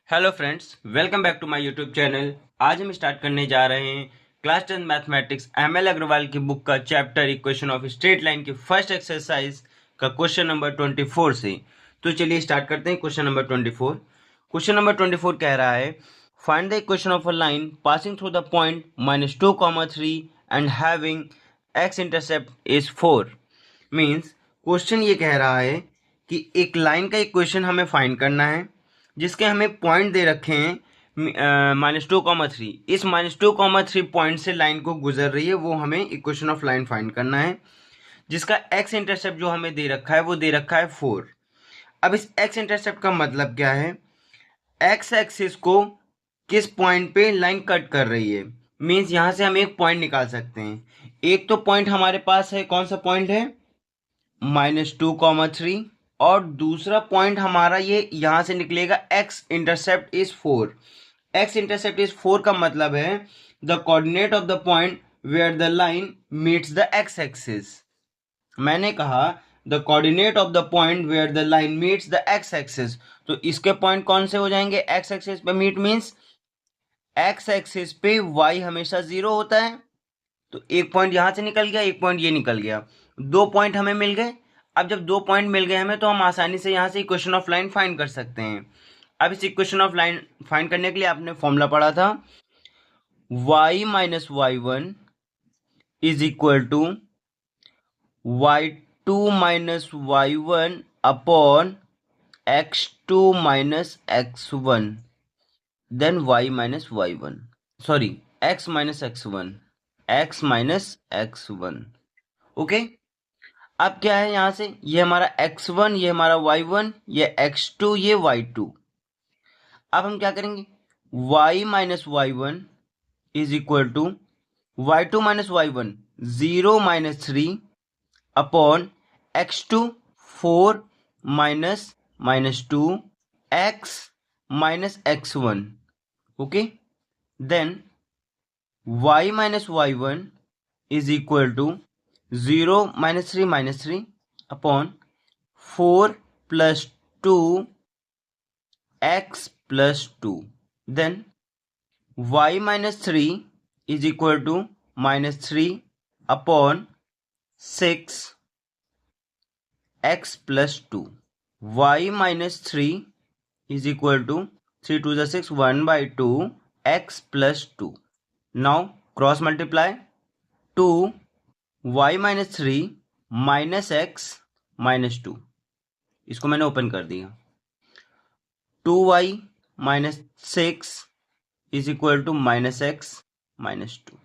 Hello friends, welcome back to my YouTube channel. आज हम start करने जा रहे हैं क्लास 10 मैथमेटिक्स एमएल अग्रवाल की बुक का chapter equation of straight line की फर्स्ट एक्सरसाइज का क्वेश्चन नंबर 24 से। तो चलिए स्टार्ट करते हैं क्वेश्चन नंबर 24। क्वेश्चन नंबर 24 कह रहा है find the equation of a line passing through the point -2, 3 and having x intercept is 4। Means question ये कह रहा है कि एक लाइन का इक्वेशन हमें फाइंड करना है जिसके हमें पॉइंट दे रखे हैं -2, 3। इस -2, 3 पॉइंट से लाइन को गुजर रही है, वो हमें इक्वेशन ऑफ लाइन फाइंड करना है, जिसका एक्स इंटरसेप्ट जो हमें दे रखा है वो दे रखा है 4। अब इस एक्स इंटरसेप्ट का मतलब क्या है? एक्स एक्सिस को किस पॉइंट पे लाइन कट कर रही है। मीन्स यहाँ से हम एक पॉइंट निकाल सकते हैं। एक तो पॉइंट हमारे पास है, कौन सा पॉइंट है? -2, 3। और दूसरा पॉइंट हमारा ये यहां से निकलेगा x intercept is 4। X intercept is 4 का मतलब है the coordinate of the point where the line meets the x axis. मैंने कहा the coordinate of the point where the line meets the x axis, तो इसके पॉइंट कौन से हो जाएंगे? एक्स एक्सिस पे मीट मीन्स एक्स एक्सिस पे वाई हमेशा 0 होता है, तो एक पॉइंट यहां से निकल गया, एक पॉइंट ये निकल गया, दो पॉइंट हमें मिल गए। अब जब दो पॉइंट मिल गए हमें, तो हम आसानी से यहाँ से इक्वेशन ऑफ लाइन फाइंड कर सकते हैं। अब इस इक्वेशन ऑफ लाइन फाइंड करने के लिए आपने फॉर्मूला पढ़ा था, y minus y one is equal to y2 minus y one upon x2 minus x1 then y minus y one, sorry x minus x1, x minus x1। Okay, अब क्या है यहाँ से, ये हमारा x1, ये हमारा y1, ये x2, ये y2। अब हम क्या करेंगे? y minus y one is equal to y2 minus y one 0-3 upon x2 4 -2 x minus x1। Okay, then y minus y one is equal to 0-3 upon 4 plus 2 x plus 2। Then y minus 3 is equal to -3 upon 6 x plus 2। y minus 3 is equal to 3 2 6 1/2 x plus 2। Now cross multiply 2 y minus 3 minus x minus 2, इसको मैंने open कर दिया। 2y minus 6 is equal to minus x minus 2।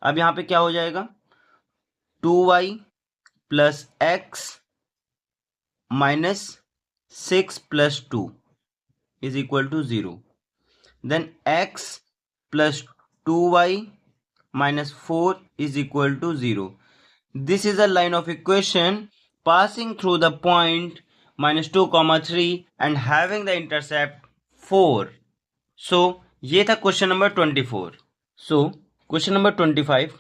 अब यहां पे क्या हो जाएगा? 2y plus x minus 6 plus 2 is equal to 0। Then x plus 2y minus 4 is equal to 0. This is a line of equation passing through the point -2, 3 and having the intercept 4. So, ये था question number 24। So, question number 25।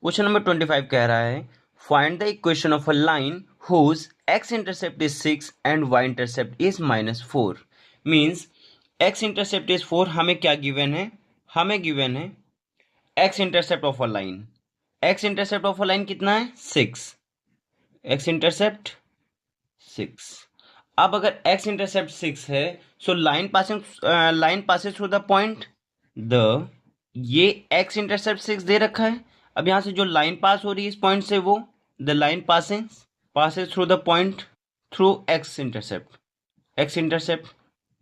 Question number 25 कह रहा है find the equation of a line whose x intercept is 6 and y intercept is -4। Means x intercept is 4, हमें क्या given है? हमें given है x intercept of a line. X intercept of a line कितना है? 6। X intercept 6। अब अगर x intercept 6 है, so line passing through the point the, ये एक्स इंटरसेप्ट 6 दे रखा है। अब यहां से जो लाइन पास हो रही है इस पॉइंट से, वो the line passing through the point through x intercept. X intercept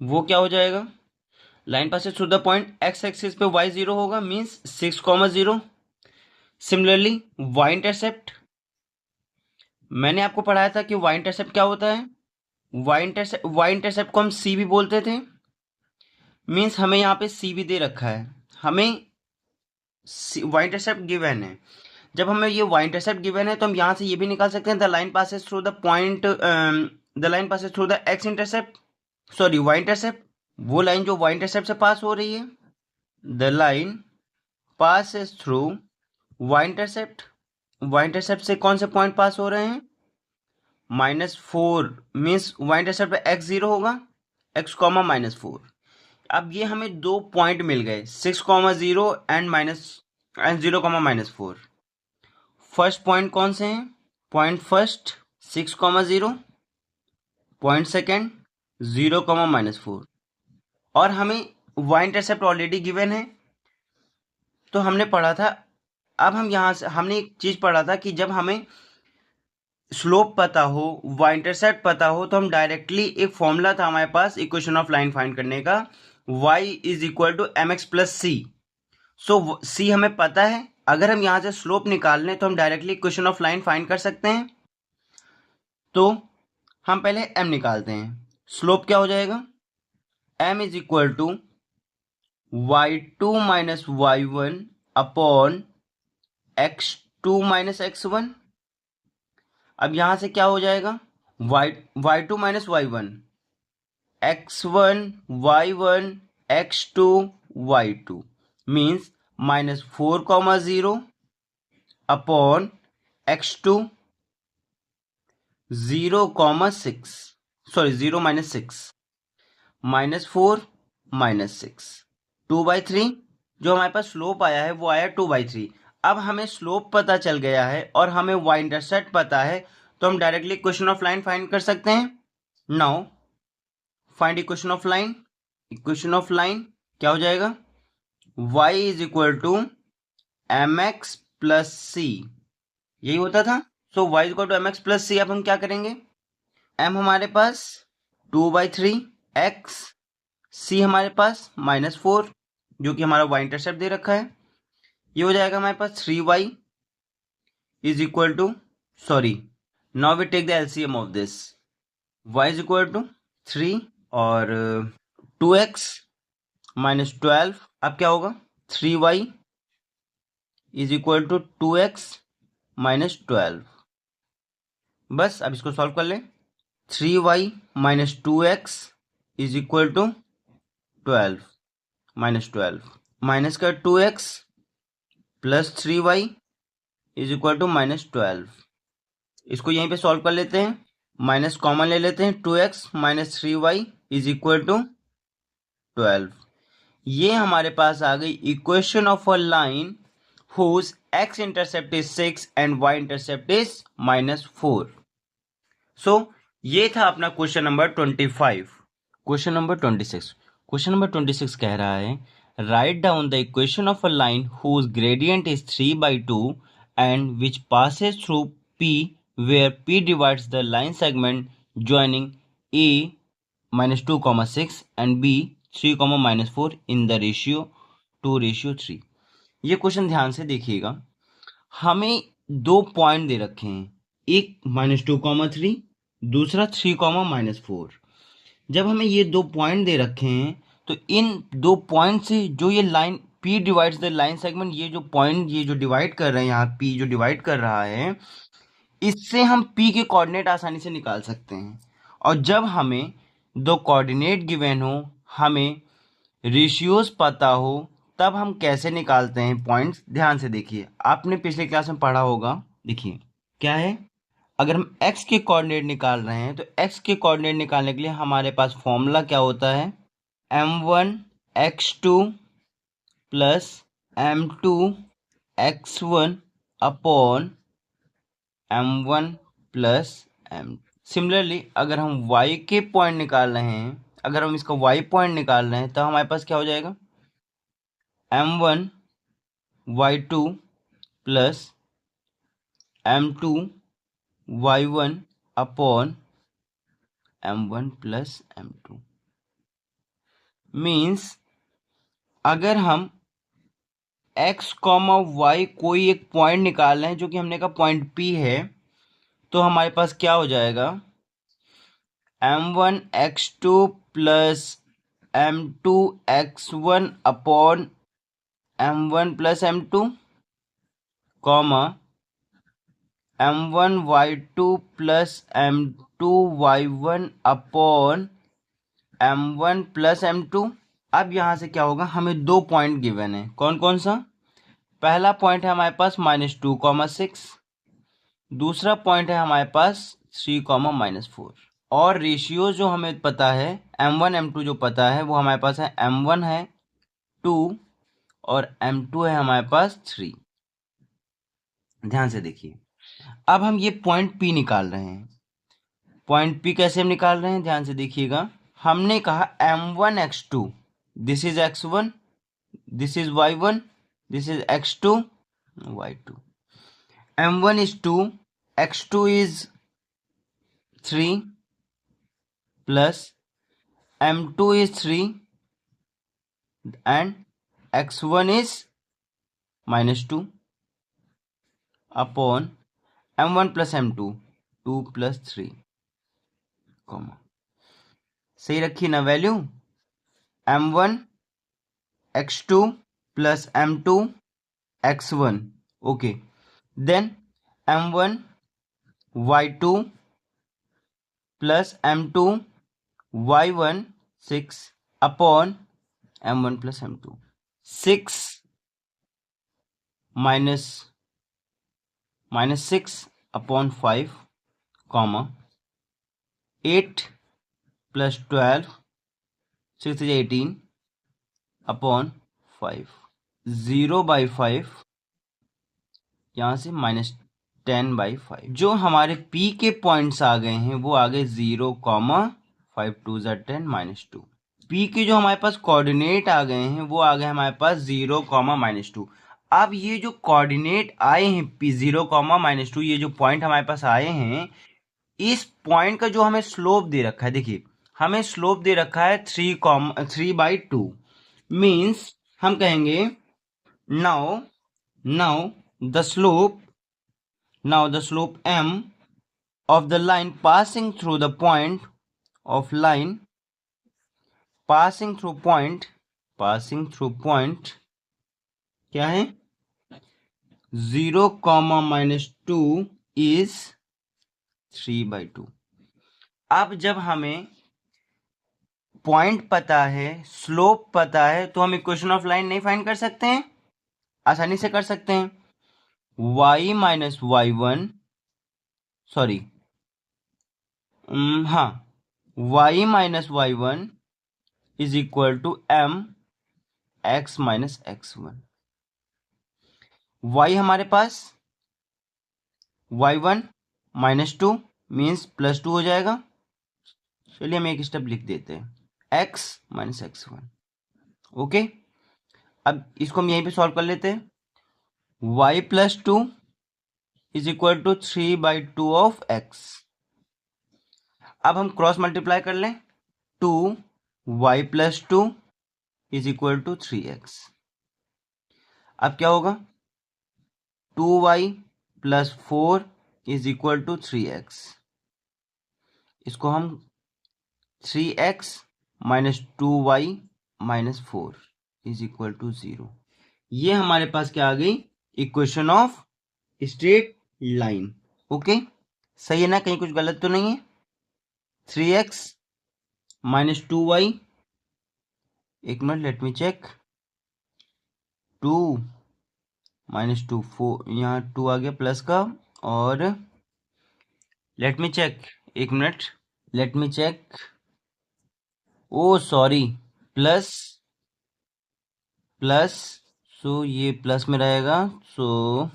वो क्या हो जाएगा? Line passing through the point x axis पे y 0 होगा, मीन्स 6, 0। सिमिलरली y इंटरसेप्ट, मैंने आपको पढ़ाया था कि y इंटरसेप्ट क्या होता है। y इंटरसेप्ट को हम c भी बोलते थे। मीन्स हमें यहाँ पे c भी दे रखा है, हमें y इंटरसेप्ट गिवन है। जब हमें ये y इंटरसेप्ट गिवन है, तो हम यहाँ से ये भी निकाल सकते हैं the line passes through the point, the line passes through the x intercept, sorry y intercept, वो लाइन जो y इंटरसेप्ट से पास हो रही है। The line passes through y intercept, y intercept से कौन से पॉइंट पास हो रहे हैं? -4 मीन्स y इंटरसेप्ट पे x 0 होगा, x, -4। अब ये हमें दो पॉइंट मिल गए 6,0 एंड -0,-4। फर्स्ट पॉइंट कौन से हैं? पॉइंट फर्स्ट 6,0, पॉइंट सेकेंड 0,-4, और हमें y इंटरसेप्ट ऑलरेडी गिवन है तो हमने पढ़ा था। अब हम यहाँ से हमने एक चीज पढ़ा था कि जब हमें स्लोप पता हो, y इंटरसेप्ट पता हो, तो हम डायरेक्टली एक फॉर्मूला था हमारे पास इक्वेशन ऑफ लाइन फाइंड करने का, y = mx + c। सो c हमें पता है, अगर हम यहाँ से स्लोप निकाल लें तो हम directly equation of line find कर सकते हैं। तो हम पहले m निकालते हैं। स्लोप क्या हो जाएगा? m = y2 - y1 upon x2 - x1। अब यहां से क्या हो जाएगा? y2 - y1 x1 y1 x2 y2 means -4,0 upon x2 0,6 sorry 0 - 6 -4 -6 2/3। जो हमारे पास स्लोप आया है वो आया 2/3। अब हमें स्लोप पता चल गया है और हमें y इंटरसेप्ट पता है, तो हम directly equation of line find कर सकते हैं। Now find equation of line. Equation of line क्या हो जाएगा? y = mx + c, यही होता था। सो y = mx + c। अब हम क्या करेंगे? m हमारे पास 2/3 x, c हमारे पास -4 जो कि हमारा y इंटरसेप्ट दे रखा है, ये हो जाएगा हमारे पास 3y now we take the LCM of this. y = 3 और 2x - 12। अब क्या होगा? 3y = 2x - 12। बस अब इसको सॉल्व कर लें। 3y - 2x = 12 -12 माइनस का 2x प्लस 3y = -12। इसको यहीं पे सॉल्व कर लेते हैं, माइनस कॉमन ले लेते हैं, 2x - 3y = 12। ये हमारे पास आ गई equation of a line whose x intercept is 6 and y intercept is -4। सो ये था अपना question number 25। Question number 26। Question number 26 कह रहा है write down the equation of a line whose gradient is 3/2 and which passes through P where P divides the line segment joining A -2,6 and B 3,-4 in the ratio 2:3। ये question ध्यान से देखिएगा। हमें दो point दे रखे हैं, एक -2,3, दूसरा 3,-4। जब हमें ये दो पॉइंट दे रखे हैं तो इन दो पॉइंट से जो ये line P divides the line segment, ये जो पॉइंट ये जो डिवाइड कर रहे हैं, यहाँ P जो डिवाइड कर रहा है, इससे हम P के कोऑर्डिनेट आसानी से निकाल सकते हैं। और जब हमें दो कोऑर्डिनेट गिवन हो, हमें रेशियोज पता हो, तब हम कैसे निकालते हैं पॉइंट्स। ध्यान से देखिए, आपने पिछले क्लास में पढ़ा होगा। देखिए क्या है, अगर हम x के कोऑर्डिनेट निकाल रहे हैं तो x के कोऑर्डिनेट निकालने के लिए हमारे पास फॉर्मूला क्या होता है? m1 x2 plus m2 x1 upon m1 plus m। Similarly अगर हम y के पॉइंट निकाल रहे हैं, अगर हम इसका y पॉइंट निकाल रहे हैं तो हमारे पास क्या हो जाएगा? m1 y2 plus m2 y1 upon m1 plus m2। Means अगर हम x, y कोई एक पॉइंट निकाल रहे हैं जो कि हमने कहा पॉइंट P है, तो हमारे पास क्या हो जाएगा? m1 x2 plus m2 x1 upon m1 plus m2 comma m1 y2 plus m2 y1 upon m1 plus m2। अब यहां से क्या होगा? हमें दो पॉइंट गिवन है। कौन कौन सा? पहला पॉइंट है हमारे पास -2,6, दूसरा पॉइंट है हमारे पास 3,-4। और रेशियो जो हमें पता है m1 m2 जो पता है वो हमारे पास है m1 है 2 और m2 है हमारे पास 3। ध्यान से देखिए, अब हम ये पॉइंट P निकाल रहे हैं। पॉइंट P कैसे हम निकाल रहे हैं, ध्यान से देखिएगा। हमने कहा m1 x2, this is x1, this is y1, this is x2 y2। m1 is 2, x2 is 3 plus m2 is 3 and x1 is -2 upon m1 plus m2, 2 plus 3, comma. सही रखिए ना value, m1 x2 plus m2 x1, okay. Then m1 y2 plus m2 y1 6 upon m1 plus m2, 6 minus 6 upon 5, comma 8 plus 12, 6 is 18 upon 5, 0/5, यहाँ से -10/5। जो हमारे P के points आ गए हैं वो आ गए 0, 5 2 10 -2। P के जो हमारे पास कोऑर्डिनेट आ गए हैं वो आ गए हमारे पास 0, -2। अब ये जो कोऑर्डिनेट आए हैं P 0, -2, ये जो पॉइंट हमारे पास आए हैं, इस पॉइंट का जो हमें स्लोप दे रखा है, देखिए हमें स्लोप दे रखा है 3/2, मीन्स हम कहेंगे now the slope m of the line passing through the point of line passing through point क्या है 0, -2 is 3/2। अब जब हमें पॉइंट पता है, स्लोप पता है, तो हम इक्वेशन ऑफ लाइन नहीं फाइंड कर सकते हैं? आसानी से कर सकते हैं। y minus y1, सॉरी, हाँ, y minus y1 is equal to m x minus x1। y हमारे पास y1 -2 मीन्स +2 हो जाएगा। चलिए हम एक स्टेप लिख देते हैं, x minus x1, ओके। अब इसको हम यहीं पे सॉल्व कर लेते हैं। y plus 2 is equal to 3/2 of x। अब हम क्रॉस मल्टीप्लाई कर लें, 2y plus 2 is equal to 3x। अब क्या होगा, 2y plus 4 is equal to 3x। इसको हम 3x minus 2y minus 4 is equal to 0। ये हमारे पास क्या आ गई, equation of straight line. Okay, सही है ना, कहीं कुछ गलत तो नहीं है। 3x minus 2y, एक minute let me check, 2 minus 2 4, यहाँ 2 आ गया प्लस का, और लेट मी चेक, एक मिनट लेट मी चेक, ओ सॉरी, प्लस, सो ये प्लस में रहेगा, सो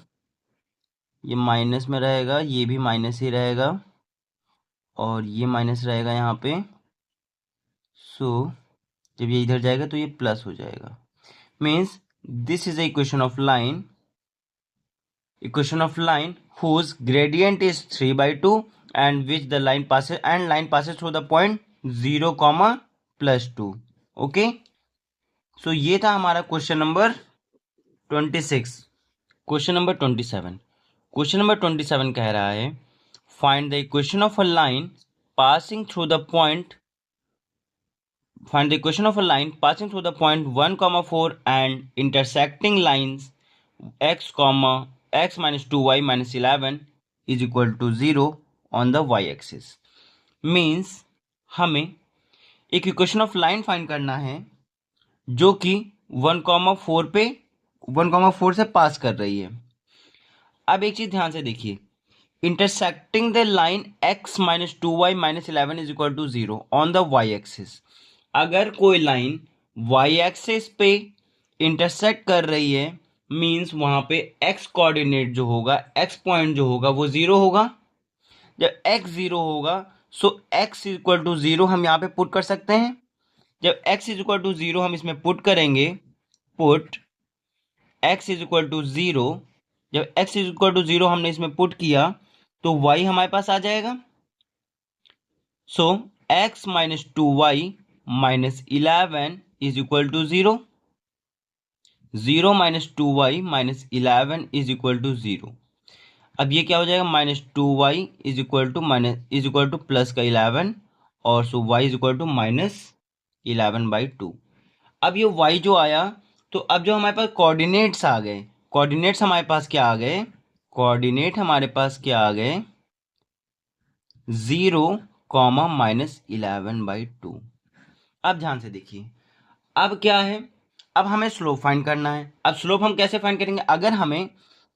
ये माइनस में रहेगा, ये भी माइनस ही रहेगा, और ये माइनस रहेगा यहाँ पे। सो जब ये इधर जाएगा तो ये प्लस हो जाएगा। Means this is equation of line whose gradient is 3/2 and which the line passes through the point 0, +2। Okay, so ये था हमारा क्वेश्चन नंबर 26। क्वेश्चन नंबर 27 कह रहा है, find the equation of a line passing through the point 1, 4 and intersecting lines x, x minus 2y minus 11 is equal to 0 on the y-axis। Means हमें एक equation of line find करना है जो कि 1,4 से पास कर रही है। अब एक चीज ध्यान से देखिए, intersecting the line x minus 2y minus 11 is equal to 0 on the y axis. अगर कोई लाइन y एक्सिस पे इंटरसेक्ट कर रही है मींस वहां पे x कोऑर्डिनेट जो होगा, x पॉइंट जो होगा वो 0 होगा। जब x 0 होगा सो x इक्वल टू 0 हम यहाँ पे पुट कर सकते हैं। जब x इज इक्वल टू 0 हम इसमें पुट करेंगे, put x is equal to 0। जब x इज इक्वल टू 0 हमने इसमें पुट किया तो y हमारे पास आ जाएगा। So x minus 2y minus 11 is equal to 0। 0 minus 2y minus 11 is equal to 0। अब ये क्या हो जाएगा, minus 2y is equal to plus का 11 और so y is equal to minus 11/2। अब ये y जो आया तो अब जो हमारे पास कोऑर्डिनेट्स आ गए, कोऑर्डिनेट्स हमारे पास क्या आ गए, कोऑर्डिनेट हमारे पास क्या आ गए, 0 कॉमा माइनस 11/2। अब ध्यान से देखिए, अब क्या है, अब हमें स्लोप फाइंड करना है। अब स्लोप हम कैसे फाइंड करेंगे, अगर हमें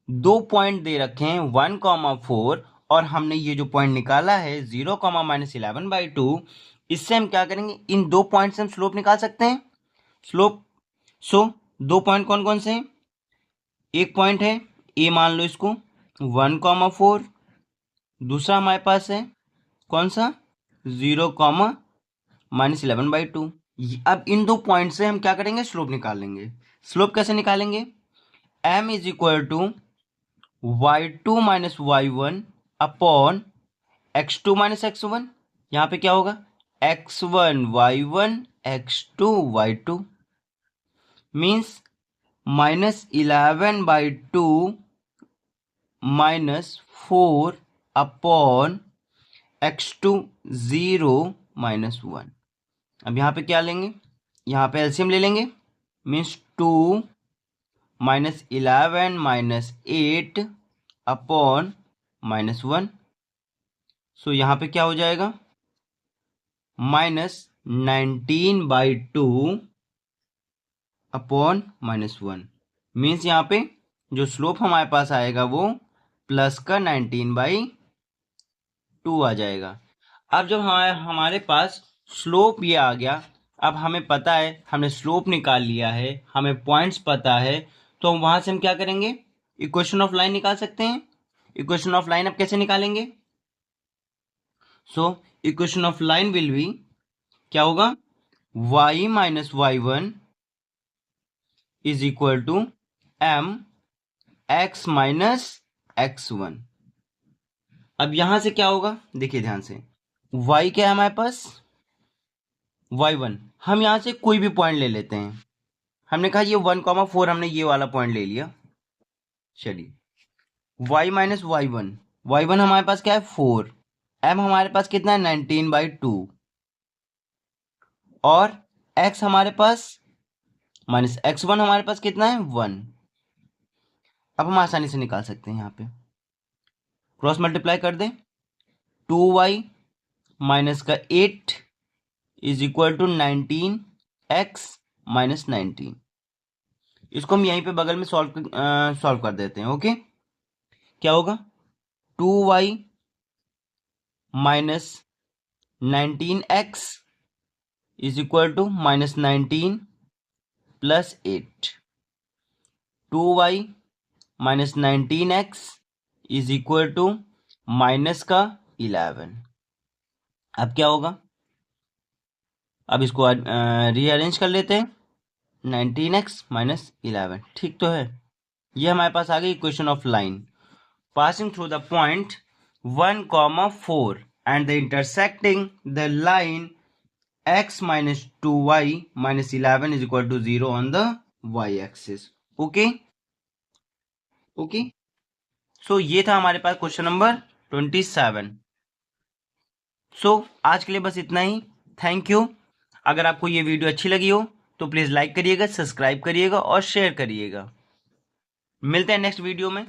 दो पॉइंट दे रखे हैं 1,4 और हमने ये जो पॉइंट निकाला है 0 कॉमा माइनस 11/2, इससे हम क्या करेंगे, इन दो पॉइंट से हम स्लोप निकाल सकते हैं। स्लोप दो पॉइंट कौन कौन से हैं, एक पॉइंट है ए, मान लो इसको 1,4, दूसरा हमारे पास है कौन सा 0 कॉमा माइनस 11/2। अब इन दो पॉइंट से हम क्या करेंगे, स्लोप निकाल लेंगे। स्लोप कैसे निकालेंगे, m is equal to y2 minus y1 upon x2 minus x1। यहाँ पे क्या होगा, x1 y1 x2 y2 means minus 11/2 minus 4 upon x2 0 minus 1। अब यहाँ पे क्या लेंगे, यहाँ पे एलसीएम ले लेंगे, means 2 minus 11 minus 8 upon minus 1। सो यहाँ पे क्या हो जाएगा, माइनस 19/2 अपॉन माइनस 1। मीन्स यहाँ पे जो स्लोप हमारे पास आएगा वो प्लस का 19/2 आ जाएगा। अब जब हमारे पास स्लोप ये आ गया, अब हमें पता है, हमने स्लोप निकाल लिया है, हमें पॉइंट्स पता है, तो वहां से हम क्या करेंगे, इक्वेशन ऑफ लाइन निकाल सकते हैं। इक्वेशन ऑफ लाइन अब कैसे निकालेंगे, so equation of line will be, क्या होगा, y minus y1 is equal to m x minus x1। अब यहां से क्या होगा, देखिए ध्यान से, y क्या है हमारे पास, y1, हम यहां से कोई भी पॉइंट ले लेते हैं। हमने कहा ये 1,4 हमने ये वाला पॉइंट ले लिया, चलिए y माइनस y1, y1 हमारे पास क्या है 4, m हमारे पास कितना है 19/2 और x हमारे पास माइनस x1 हमारे पास कितना है 1। अब हम आसानी से निकाल सकते हैं, यहाँ पे क्रॉस मल्टीप्लाई कर दें, 2y माइनस का 8 is equal to 19x minus 19। इसको हम यहीं पे बगल में सॉल्व कर देते हैं। ओके, क्या होगा, 2y minus 19x is equal to minus 19 plus 8। 2y minus 19x is equal to minus का 11। अब क्या होगा, अब इसको रीअरेंज कर लेते हैं, 19x माइनस 11, ठीक तो है। ये हमारे पास आ गई equation of line passing through the point 1,4 and the intersecting the line x minus 2y minus 11 is equal to 0 on the y axis। Okay okay, so ये था हमारे पास क्वेश्चन नंबर 27। सो आज के लिए बस इतना ही, थैंक यू। अगर आपको ये वीडियो अच्छी लगी हो तो प्लीज़ लाइक करिएगा, सब्सक्राइब करिएगा और शेयर करिएगा। मिलते हैं नेक्स्ट वीडियो में।